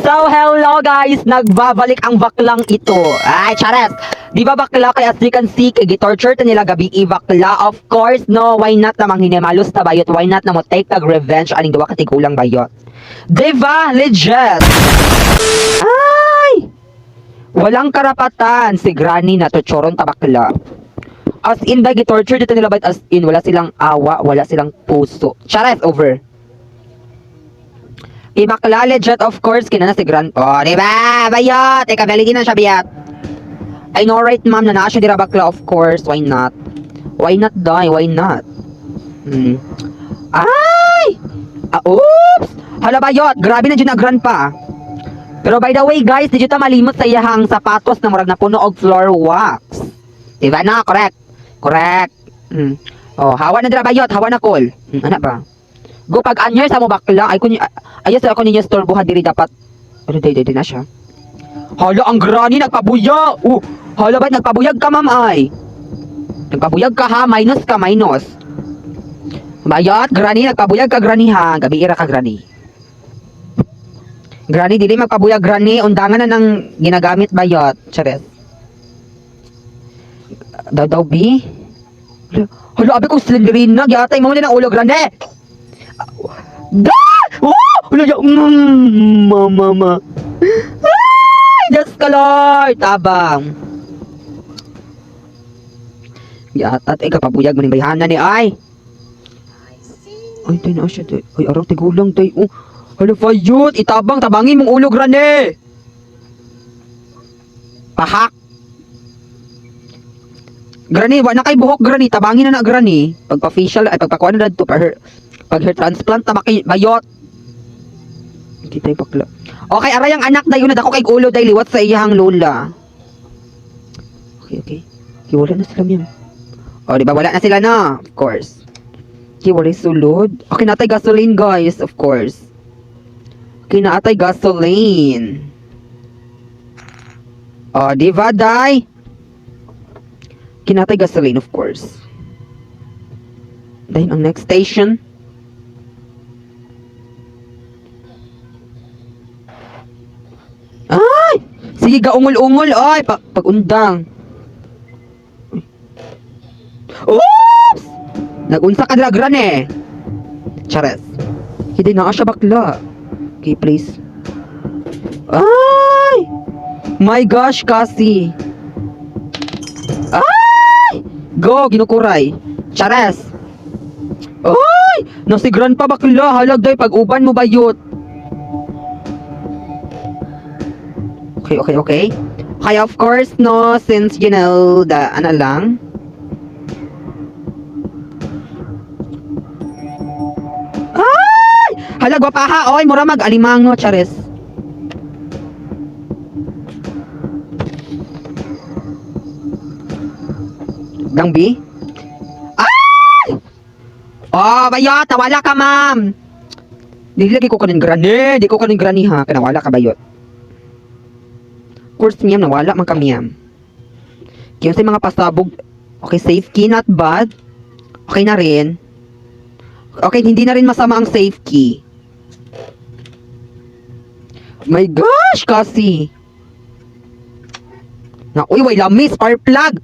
So, hello guys! Nagbabalik ang baklang ito. Ay, chares! Di ba bakla kaya as you can see, kay gitorture ta nila gabi bakla? Of course, no, why not namang hinimalos na bayot? Why not na mo take tag revenge aning duwa katigulang bayot? Diba? Legit! Ay! Walang karapatan si Granny na torturon ta bakla. As in, ba gitorture dito nila, but as in, wala silang awa, wala silang puso. Chares, over. Bakla, legit, of course, kinana si Gran... Oh, diba? Bayot! Ika, validin na siya, bayot. I know, right, ma'am, na naa siya dira bakla, of course. Why not? Why not, die? Why not? Ay! Oops! Hala, bayot! Grabe na dyan na Gran pa. Pero by the way, guys, di dyan ta malimot sa iyahang sapatos na murag na puno og floor wax. Diba na? Correct. Correct. Oh, hawa na dira, bayot. Hawa na, call. Anak ba? Go pag anyer sa mo bakla ay kun ayos ako ninyo store buhat diri dapat. Ano day na siya. Hala ang Granny nagpabuya. Hala ba nagpabuyag ka ma'am ay? Nagpabuyag ka ha, minus ka minus. Bayot Granny nagpabuyag ka Granny ha, gabi ira ka Granny. Granny dili magpabuyag Granny, undangan na ng ginagamit bayot. Chares. Daw bi. Hala abi ko slenderina gyatay mo na ng ulo Granny. Da! Oh! Mama. Ay! Diyos ka, Lord! Tabang. Yatat, ay kapabuyag mo ng bayhanan ni ay. Ay, tayo na siya, tayo. Ay, arang tigulang, tayo. Oh, hala, fayot! Itabang, tabangin mong ulo, Granny! Pahak! Granny, wala na kay buhok, Granny. Tabangin na Granny. Pagpa-facial, ay pagpakuha na to, pag hair transplant ta bayot. Hindi tayo bakla. Okay, aray ang anak dayon na dako kay ulo day liwat sa iyang lola. Okay. Wala na sila yan. Oh, di ba wala na sila na? Of course. Wala sulod. Okay, natay gasoline guys, of course. Okay, natay gasoline. Oh, di ba day? Kinatay gasoline, of course. Dahil ang next station. Ay! Sige, gaungol-ungol. Ay, pag-undang. Oops! Nag-unsa ka dragran eh. Chares. Hindi na siya bakla. Okay, please. Ay! My gosh, Cassie. Ay! Go, ginukuray. Chares. Ay! Nasigran pa bakla. Halag day, pag-uban mo bayot. Okay. Kaya of course, no, since you know, ano lang. Ay! Halagwa pa ha, oy, mura mag-alimango, chares. Gangbi? Ay! Oh, bayot, wala ka, ma'am. Di ko kanin Granny ha, kanawala ka bayot. Of course, miyam, nawala man kami miyam. Kaya sa mga pasabog, okay, safe key, not bad. Okay na rin. Okay, hindi na rin masama ang safe key. My gosh, kasi. Uy, way lamis, spark plug.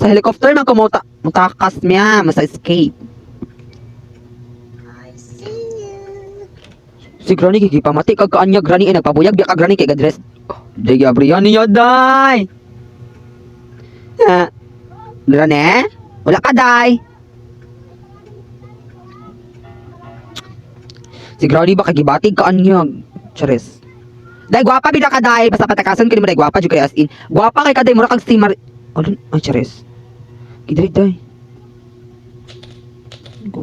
Sa helicopter, man mutakas miyam, sa escape. Si Granny gigipamati kag kaanya Granny ay nagpabuyag biya ka Granny kay gadress. Day Gabriel niya day. Granny? Wala ka day. Si Granny ba kagibatig ka anya? Chares. Day gwapa bida ka day basta patakasan kini mo day gwapa jud kay as in. Gwapa kay ka day mura kag si Mar. Ay chares. Gidri day. Go.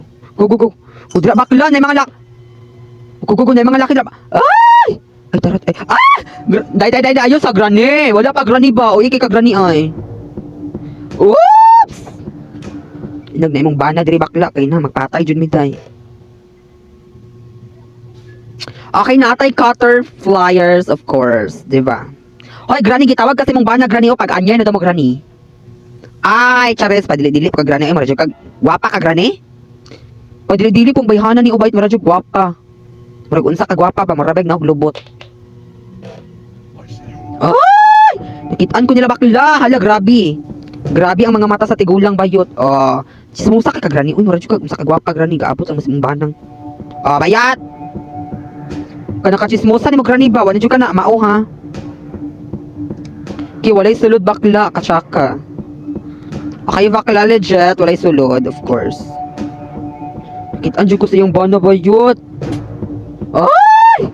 Udra bakla na mga lak. Kukugo na yung mga laki na. Ay! Ay, tarat. Ay! Ah! Day. Ayun sa Granny. Wala pa Granny ba? O, ikay ka Granny ay. Oops! Inag na imong bana diri bakla. Kaya na, magpatay dyan miday. Okay, natay cutter flyers, of course. Diba? Hoy, Granny, gitawag kasi mong bana Granny o pag anyay na daw mo Granny. Ay, chares, padili-dili ka Granny. Ay, maradyo ka. Wapa ka Granny? Padili-dili pong bayhanan ni Ubayt, maradyo gwapa. Murag unsa ka gwapa ba, murag na og lubot. Ay! Nakitaan ko nila bakla, hala grabe. Grabe ang mga mata sa tigulang bayot. Oh, chismosa ka grani. Uy, murag ka unsa ka gwapa grani, gaabot ang mas banang. Oh, bayat. Kana ka chismosa ni mo grani ba, wala jud ka na mao ha. Okay, walay sulod bakla, katsaka. Okay, bakla legit, walay sulod, of course. Nakitaan jud ko sa iyong bana bayot. Ay!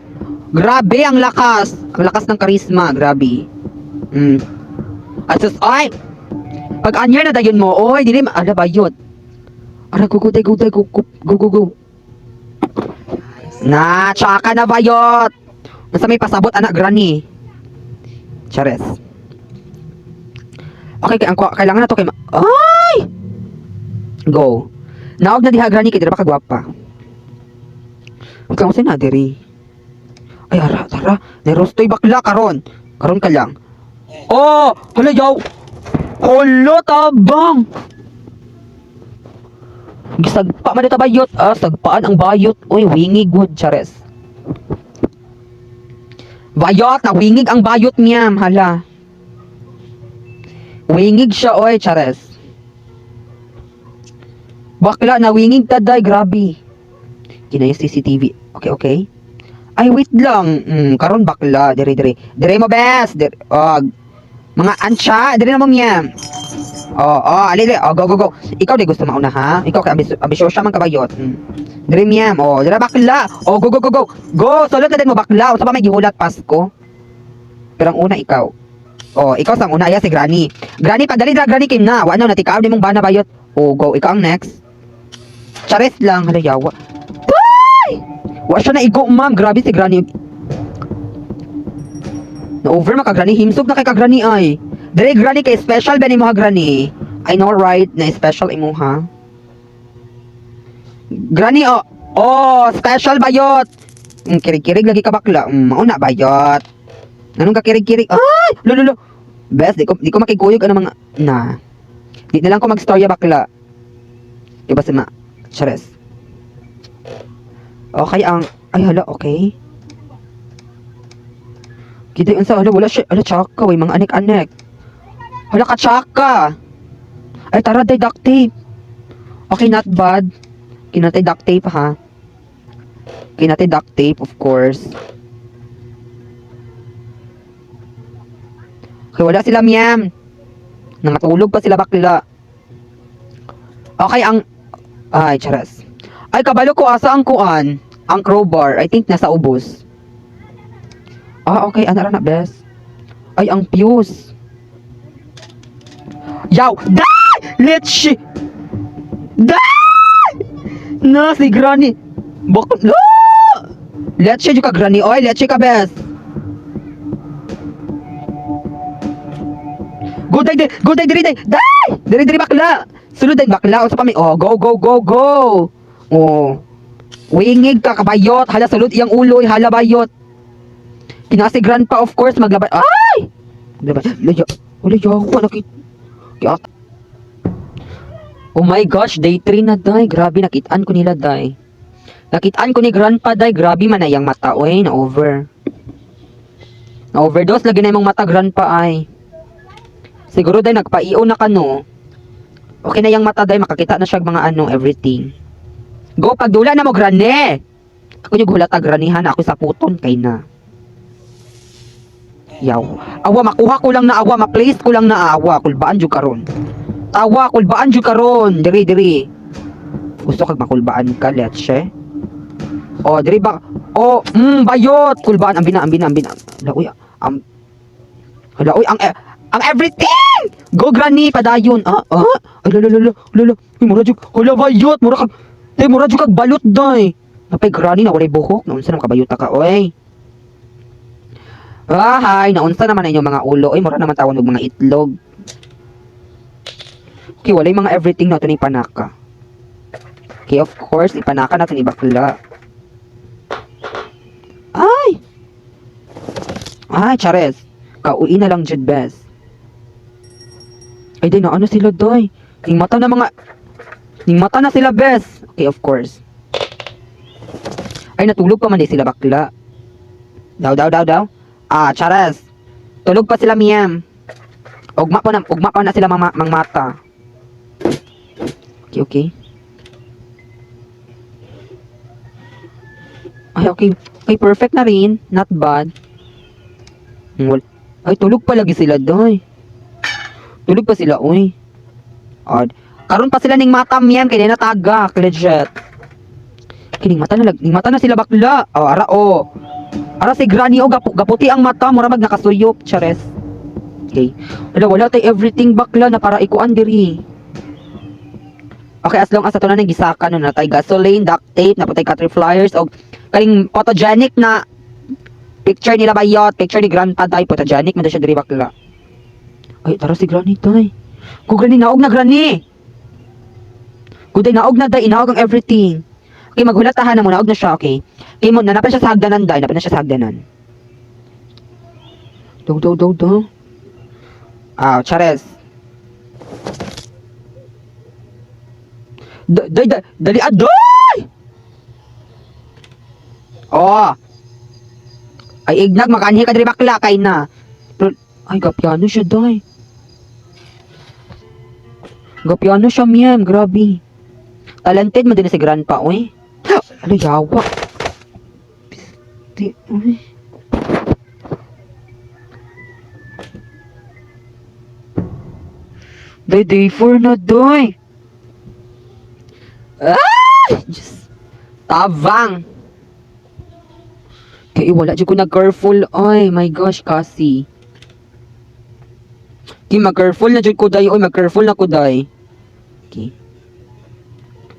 Grabe ang lakas. Ang lakas ng karisma, grabe. At sus, ay! Pag anyar na dayon mo, oy, dili ada bayot. Ara, go. Na, tsaka na bayot. Nasa may pasabot, anak, granny. Chares. Okay, kailangan na to kay ay! Go. Naog na diha, granny, kay dira ba kagwapa? Huwag kang na, diri. Ay, ara, tara. Nerostoy bakla, karon. Karon ka lang. Oh! Hala, yaw! Hala, tabang! Gisagpa man ito bayot. Ah, sagpaan ang bayot. Uy, wingig wood, chares. Bayot, na wingig ang bayot niyam. Hala. Wingig siya, oy, chares. Bakla, na wingig taday, grabe. Kinaya CCTV. Okay. Ay, wait lang. Karon bakla. Dire mo, bes. Mga ansya. Dire na mo miyam. Ali. Go. Ikaw di gusto mauna, ha? Ikaw kay ambisyosa man kabayot. Dire miyam. Dire bakla. Go. Go, sulod na din mo bakla. O sa pa may gihulat Pasko. Pero ang una ikaw. Ikaw sang una aya si Granny. Granny, padali dra Granny kim na. Wa na natikaw ni mong bana bayot. Go. Ikaw ang next. Charis lang. Hala, yawa. Wa siya na igo, ma'am. Grabe si Granny. Na-over maka Granny. Himsog na kay ka Granny ay. Dire Granny kay special ba ni mo ha Granny? I know right na special imo ha. Granny special bayot. Kirig-kirig lagi ka bakla. Mauna bayot. Anong ka kirig-kirig? Ay! Lolo. Best, di ko makikuyog ang mga na. Di na lang ko magstorya bakla. Diba si ma? Chares. Okay, ay hala, okay. Kita unsa hala, wala siya, hala, tsaka, way mga anek-anek. Hala ka, tsaka. Ay, tara, day, duct tape. Okay, not bad. Kinatay duct tape, ha? Kinatay duct tape, of course. Okay, wala sila, miyam. Nangatulog pa sila bakla. Okay, ay, charas. Ay, kabalo ko, asa ang kuan? Ang crowbar, I think nasa ubos. Okay, ana ra na, bes. Ay, ang fuse. Yaw! Die! Let's Die! Na, si Granny. Bakit? No! Let's ka, Granny. Oy, let's ka, bes. Go, diri. Die! Diri, bakla. Sulod din, bakla. O sa pami. Go. Wingig ka, kabayot. Hala, sulod iyang uloy. Hala, bayot. Kinasi grandpa, of course, maglaban. Ay! Wala, yawa, nakit. Oh my gosh, day 3 na, day. Grabe, nakitaan ko nila, day. Nakitaan ko ni grandpa, day. Grabe man na yung mata. Uy, na-over. Na-overdose, lagi na yung mata, grandpa, ay. Siguro, day, nagpa-iyo na ka, no? Okay na yung mata, day. Makakita na siya mga everything. Go, pagdula na mo, Granny! Ako yung hulata, Grannyhan. Ako sa puton, kay na. Yaw. Awa, makuha ko lang na awa. Ma-place ko lang na awa. Kulbaan dyan karon. Tawa, kulbaan dyan karon. Diri. Gusto kag makulbaan ka, letse? Diri ba? Bayot. Kulbaan. Ambina. Hala, uy, ang everything! Go, Granny, padayon. Ay, lolo. Mura dyan. Hala, bayot. Mura dyan kag balot, day. Napay, Granny, na walay buhok. Naunsa na kabayota ka, oy. Hay, naunsa naman na inyong mga ulo. Oy, mura naman tawag ng mga itlog. Okay, walay mga everything na ito ni panaka. Okay, of course, ipanaka natin ibakla. Ay, chares. Kauwi na lang jud, bes. Ay, di na ano sila, day. Ning mata na sila, bes. Okay, of course. Ay, natulog pa man di sila bakla. Daw. Charas. Tulog pa sila, miyam. Ugma pa na sila mang mata. Okay. Ay, okay. Ay, perfect na rin. Not bad. Ay, tulog pa lagi sila, doy. Tulog pa sila, uy. Odd. Karon pa sila ning mata, miyam. Kaya natagak. Legit. Kining mata na sila bakla. Ara si Granny, gaputi ang mata. Mura nakasuyop. Chares. Okay. Wala tay everything bakla na para ikuan diri. Okay, as long as ato na nang gisaka no na tay gasoline, duct tape, napatay cutter flyers og kaling photogenic na picture nila bayot, picture ni grandpa tay photogenic man siya diri bakla. Ay, tara si Granny tay. Ku Granny naog na Granny. Kuday naog na day, inaog ang everything. Okay, maghulatahan na mo, naog na siya, okay. Okay mo, nanapa siya sa hagdanan day, napin na siya sa hagdanan. Daw. Chares. Dali adoy! Ay, ignag, makanhi ka diri bakla, kay na. Pero, ay, gapiano siya, day. Gapiano siya, miyam, grabe. Talented mo din si grandpa, uy. Ano, yawa. Uy. Day 4 na, day. Diyos. Tabang. Kaya wala dyan ko na-careful. Ay, my gosh, kasi. Okay, mag-careful na dyan ko, day. Oy, mag-careful na ko, day. Okay.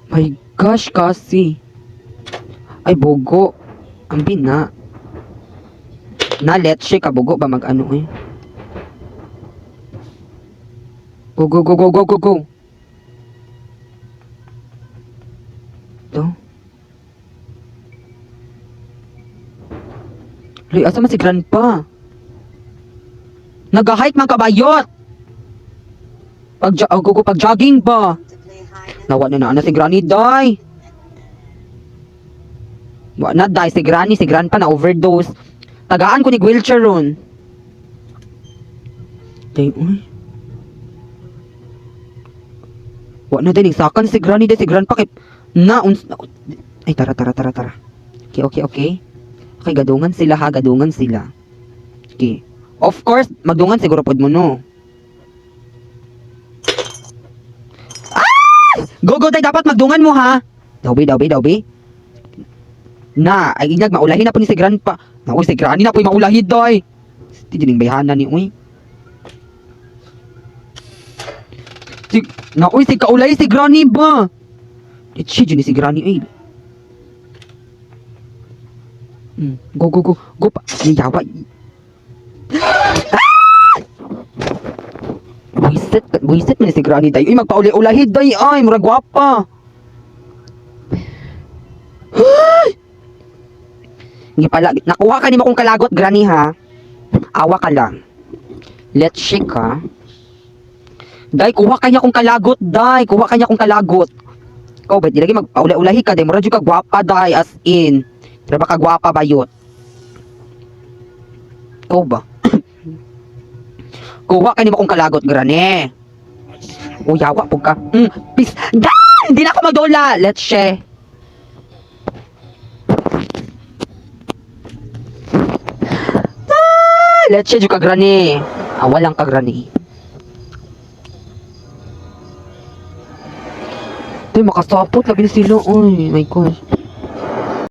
My gosh, kasi. Ay, bogo. Ang bina. Na, let's shake. Bogo ba mag-ano, eh. Go. Ito. Loy, asa man si grandpa? Nag-hike man kabayot. Pag-jogging ba? Nawa na si Granny, day. Wa na, day. Si Granny, si grandpa na overdose. Tagaan ko ni wheelchair ron. Day, uy. Wa na din, nagsakan si Granny, day. Si grandpa kay... Ay, tara. Okay. Okay, gadungan sila ha, gadungan sila. Okay. Of course, magdungan siguro pod mo, no? Go, day, dapat magdungan mo, ha? Dawbi. Na, ay inyag, maulahin na po ni si grandpa. Na, uy, si Granny na po yung maulahid, day. Hindi din bayhana ni, uy. Si kaulay, si Granny ba? Itchy, dyan si Granny, eh. Go pa. Yawa. Buisit man si Granny, day. Uy, magpauli-ulahid, day. Ay, murag gwapa. Hindi pala, nakuha ka ni mo kong kalagot, Granny, ha? Awa ka lang. Let's shake, ha? Day, kuha kanya kong kalagot, day. Kuha kanya kong kalagot. Ikaw, ba't di lagi magpaula-ulahi ka, day. Mura dyan ka gwapa, day. As in. Pero baka gwapa ba yun? Ikaw ba? Kuha kanya mo kong kalagot, Granny. O, yawa po ka. Peace. Day! Hindi na ako magdola. Let's share. Let's share ka, Granny. Walang ka, Granny. Ito, makasapot. Labi na sila. Ay, my gosh.